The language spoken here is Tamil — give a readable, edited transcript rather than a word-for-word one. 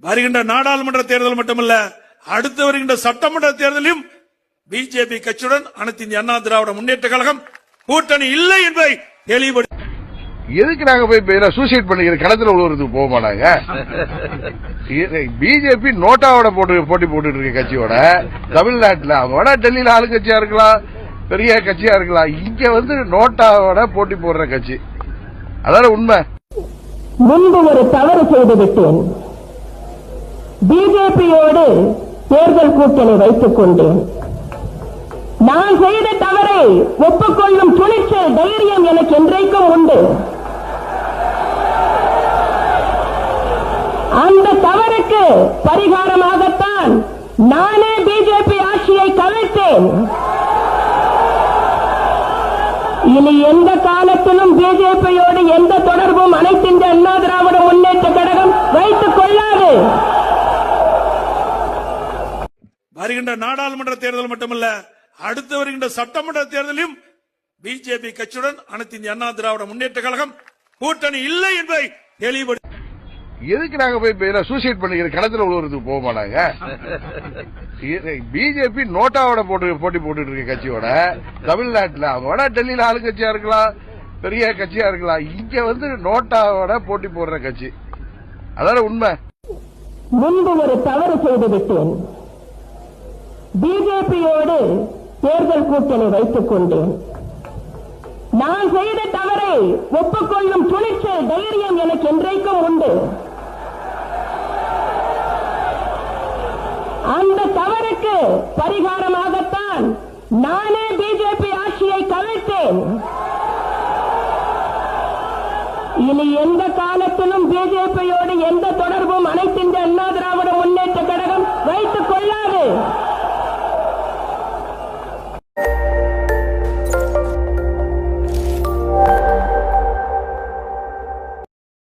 வருகின்ற நாடாளுமன்ற தேர்தல் மட்டுமல்ல, அடுத்து வருகின்ற சட்டமன்ற தேர்தலிலும் பிஜேபி கட்சியுடன் அனைத்து இந்திய அண்ணா திராவிட முன்னேற்ற கழகம் கூட்டணி இல்லை என்பதை தெளிவுபடுத்த. எதுக்கு நாங்க போய் சூசைட் பண்ணிக்கிற களத்துல உழுவுறதுக்கு போக மாட்டாங்க. பிஜேபி நோட்டாவோட போட்டி போட்டுட்டு இருக்க கட்சியோட தமிழ்நாட்டில் அவங்க டெல்லியில ஆளுங்கட்சியா இருக்கலாம், பெரிய கட்சியா இருக்கலாம், இங்க நோட்டாவோட போட்டி போடுற கட்சி. அதான உண்மை. முன்பு ஒரு தவறு செய்து விட்டேன். பிஜேபியோடு தேர்தல் கூட்டணி வைத்துக் கொண்டேன். நான் செய்த தவறை ஒப்புக்கொள்ளும் துணிச்சல், தைரியம் எனக்கு என்றைக்கும் உண்டு. அந்த தவறுக்கு பரிகாரமாகத்தான் நானே பிஜேபி ஆட்சியை கவிழ்த்தேன். இனி எந்த காலத்திலும் பிஜேபியோடு எந்த தொடர்பும் அனைத்து இந்திய அண்ணா திராவிட முன்னேற்ற கழகம் வைத்துக் கொள்ளாது. வருகின்ற நாடாளுமன்ற தேர்தல் மட்டுமல்ல, அடுத்து வருகின்ற சட்டமன்ற தேர்தலிலும் பிஜேபி கட்சியுடன் அனைத்து இந்திய அண்ணா திராவிட முன்னேற்ற கழகம் கூட்டணி இல்லை என்பதை தெளிவுபடுத்த. எதுக்கு நாங்க போய் சூசைட் பண்ணிக்கிற களத்துல உழுவுறதுக்கு போக மாட்டாங்க. பிஜேபி நோட்டாவோட போட்டி போட்டுட்டு இருக்க கட்சியோட தமிழ்நாட்டில் அவங்க டெல்லியில ஆளுங்கட்சியா இருக்கலாம், பெரிய கட்சியா இருக்கலாம், இங்க நோட்டாவோட போட்டி போடுற கட்சி. அதான உண்மை. முன்பு ஒரு தவறு செய்து விட்டேன். பிஜேபியோடு தேர்தல் கூட்டணி வைத்துக் கொண்டேன். நான் செய்த தவறை ஒப்புக்கொள்ளும் துணிச்சல், தைரியம் எனக்கு என்றைக்கும் உண்டு. அந்த தவறுக்கு பரிகாரமாகத்தான் நானே பிஜேபி ஆட்சியை கவிழ்த்தேன். இனி எந்த காலத்திலும் பிஜேபியோடு எந்த தொடர்பும் அனைத்து